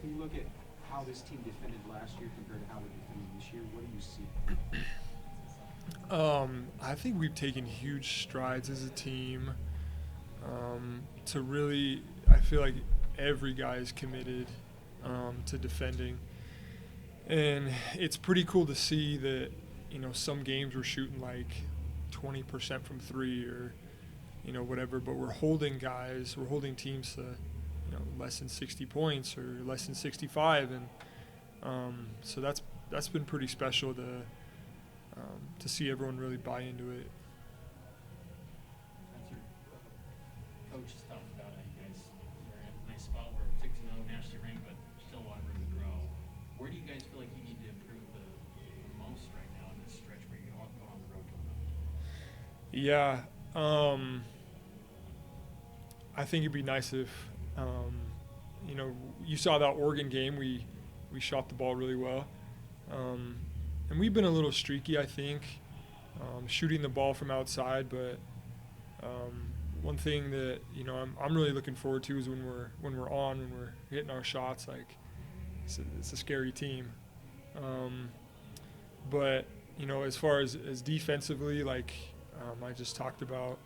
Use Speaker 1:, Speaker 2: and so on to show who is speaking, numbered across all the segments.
Speaker 1: Coach, when you look at how this team defended last year compared to how they're defending this year, what do you see?
Speaker 2: I think we've taken huge strides as a team to really. I feel like every guy is committed to defending, and it's pretty cool to see that some games we're shooting like 20% from three or whatever, but we're holding teams to less than 60 points or less than 65, and so that's been pretty special to see everyone really buy into it.
Speaker 3: That's your coach has talked about how you guys are in a nice spot where 6-0 nationally ranked, but still a lot of room to grow. Where do you guys feel like you need to improve the most right now in this stretch where you're going on the road coming up?
Speaker 2: Yeah, I think it'd be nice if you saw that Oregon game. We shot the ball really well. And we've been a little streaky, I think, shooting the ball from outside. But one thing that I'm really looking forward to is when we're hitting our shots. Like it's a scary team. But as far as defensively, like I just talked about,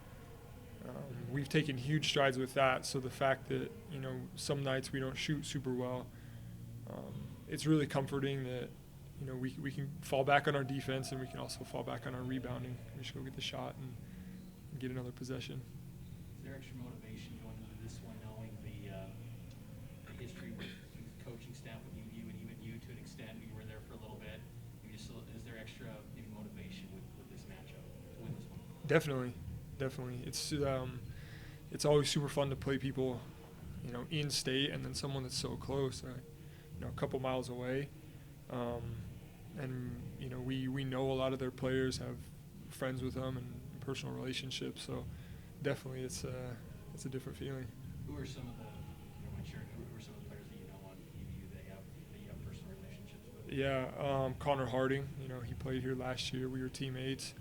Speaker 2: we've taken huge strides with that. So the fact that some nights we don't shoot super well, it's really comforting that we can fall back on our defense and we can also fall back on our rebounding. We just go get the shot and get another possession.
Speaker 3: Is there extra motivation going into this one, knowing the history with the coaching staff with UVU and even you to an extent? You were there for a little bit. Is there extra maybe motivation with this matchup to win this one?
Speaker 2: Definitely. It's always super fun to play people, in state, and then someone that's so close, a couple miles away. And we know a lot of their players, have friends with them and personal relationships. So definitely, it's a different feeling.
Speaker 3: Who are some of the who are some of the players that you know on UVU that you have personal relationships with?
Speaker 2: Yeah, Connor Harding. He played here last year. We were teammates.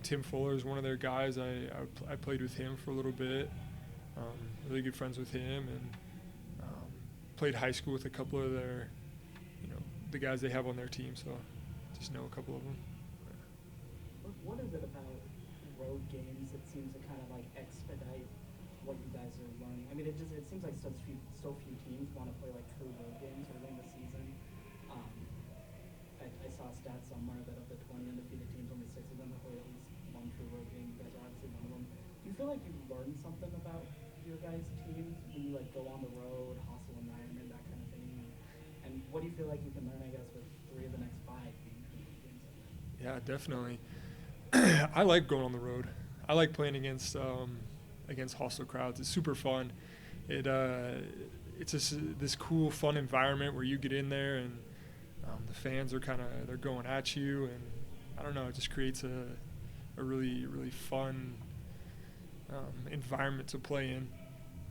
Speaker 2: Tim Fuller is one of their guys. I played with him for a little bit. Really good friends with him, and played high school with a couple of their, the guys they have on their team. So just know a couple of them.
Speaker 4: What is it about road games that seems to kind of like expedite what you guys are learning? I mean, it seems like so few teams want to play like true road games early in the season. I saw a stat somewhere that of the 20 undefeated teams, only 6 of them have played at least one true road game. You guys are obviously one of them. Do you feel like you've learned something about your guys' teams when you like go on the road, hostile environment, that kind of thing? And what do you feel like you can learn, I guess, with 3 of the next 5 being true road games?
Speaker 2: Yeah, definitely. I like going on the road. I like playing against hostile crowds. It's super fun. It's just this cool, fun environment where you get in there and the fans are they're going at you, and I don't know, it just creates a really, really fun environment to play in.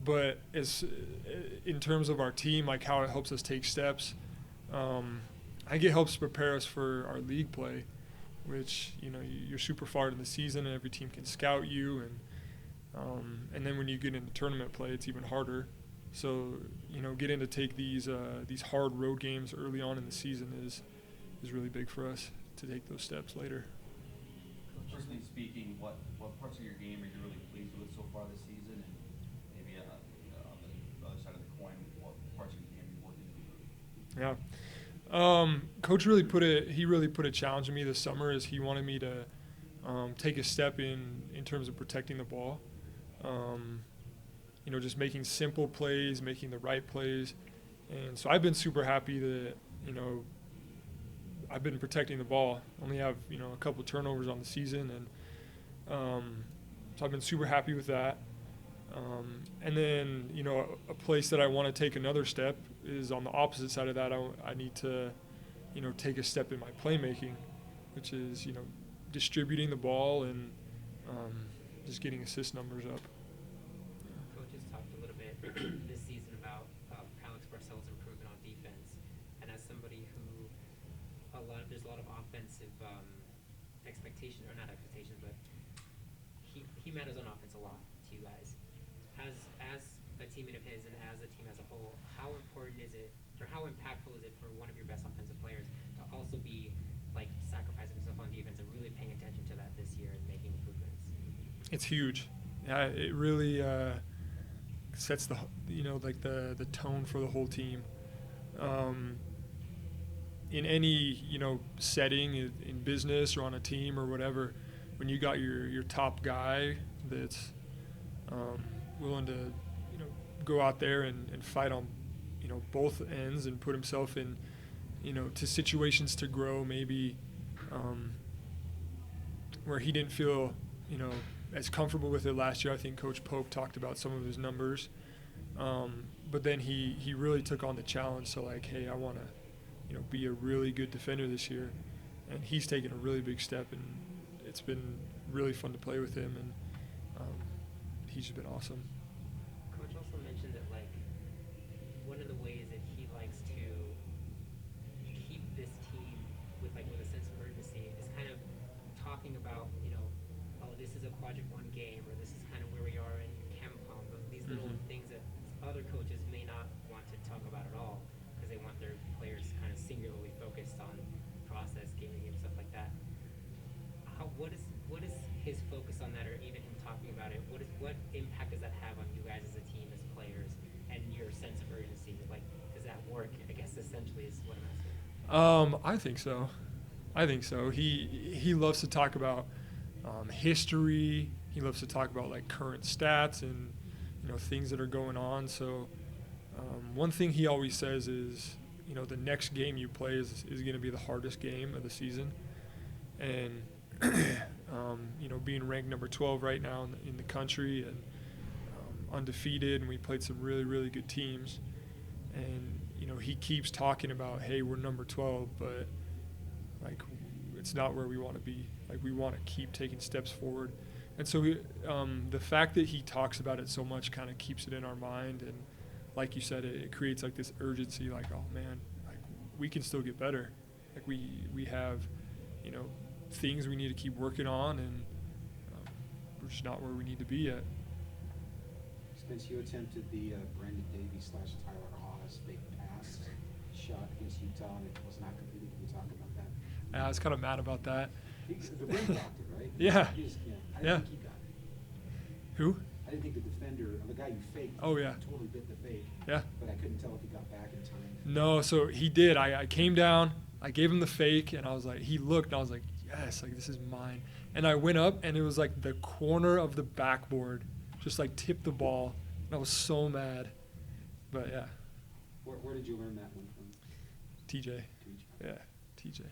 Speaker 2: But in terms of our team, like how it helps us take steps, I think it helps prepare us for our league play, which you're super far in the season and every team can scout you, and then when you get into tournament play, it's even harder. So getting to take these hard road games early on in the season is really big for us to take those steps later.
Speaker 5: Personally speaking, what parts of your game are you really pleased with so far this season, and maybe on the other side of the coin, what parts of your game you working to improve?
Speaker 2: Yeah. Coach really put a challenge on me this summer. Is he wanted me to take a step in terms of protecting the ball. Just making simple plays, making the right plays. And so I've been super happy that, I've been protecting the ball. Only have, a couple turnovers on the season. And so I've been super happy with that. And then, a place that I want to take another step is on the opposite side of that. I need to, take a step in my playmaking, which is, distributing the ball and just getting assist numbers up.
Speaker 6: This season about Alex Barcelo's improvement on defense, and as somebody who there's a lot of offensive expectations, or not expectations, but he matters on offense a lot to you guys. As a teammate of his and as a team as a whole, how how important is it, or how impactful is it for one of your best offensive players to also be like sacrificing himself on defense and really paying attention to that this year and making improvements?
Speaker 2: It's huge. Yeah, it really sets the like the tone for the whole team. In any setting in business or on a team or whatever, when you got your top guy that's willing to go out there and fight on both ends and put himself in to situations to grow, maybe where he didn't feel as comfortable with it last year. I think Coach Pope talked about some of his numbers, but then he really took on the challenge. So like, hey, I want to be a really good defender this year, and he's taken a really big step, and it's been really fun to play with him, and he's just been awesome.
Speaker 6: Coach also mentioned that like one of the ways that he likes to keep this team with a sense of urgency is kind of talking about oh, this is a Quadrant 1 game, or this is kind of where we are in Chem Pump, these little things that other coaches may not want to talk about at all because they want their players kind of singularly focused on process gaming and stuff like that. What is his focus on that, or even him talking about it? What impact does that have on you guys as a team, as players, and your sense of urgency? Like, does that work? I guess essentially is what I'm asking.
Speaker 2: I think so. He loves to talk about history. He loves to talk about like current stats and things that are going on. So one thing he always says is the next game you play is going to be the hardest game of the season, and being ranked number 12 right now in the country and undefeated, and we played some really, really good teams. And he keeps talking about, hey, we're number 12, but like it's not where we want to be. Like we want to keep taking steps forward. And so the fact that he talks about it so much kind of keeps it in our mind, and like you said, it creates like this urgency, like, oh man, like we can still get better. Like we have things we need to keep working on, and we're just not where we need to be yet.
Speaker 1: Spence, you attempted the Brandon Davies / Tyler Haas big pass shot against Utah, and it was not completed. Can we talk about that?
Speaker 2: I was kind of mad about that.
Speaker 1: The rim blocked it, right?
Speaker 2: Yeah.
Speaker 1: I didn't think he got it.
Speaker 2: Who?
Speaker 1: I didn't think the defender, the guy you faked,
Speaker 2: Oh, yeah.
Speaker 1: totally bit the fake.
Speaker 2: Yeah.
Speaker 1: But I couldn't tell if he got back in time.
Speaker 2: No, so he did. I came down, I gave him the fake, and I was like, he looked, and I was like, yes, like this is mine. And I went up, and it was like the corner of the backboard, just like tipped the ball, and I was so mad. But yeah.
Speaker 1: Where did you learn that one from?
Speaker 2: TJ.
Speaker 1: TJ.
Speaker 2: Yeah, TJ.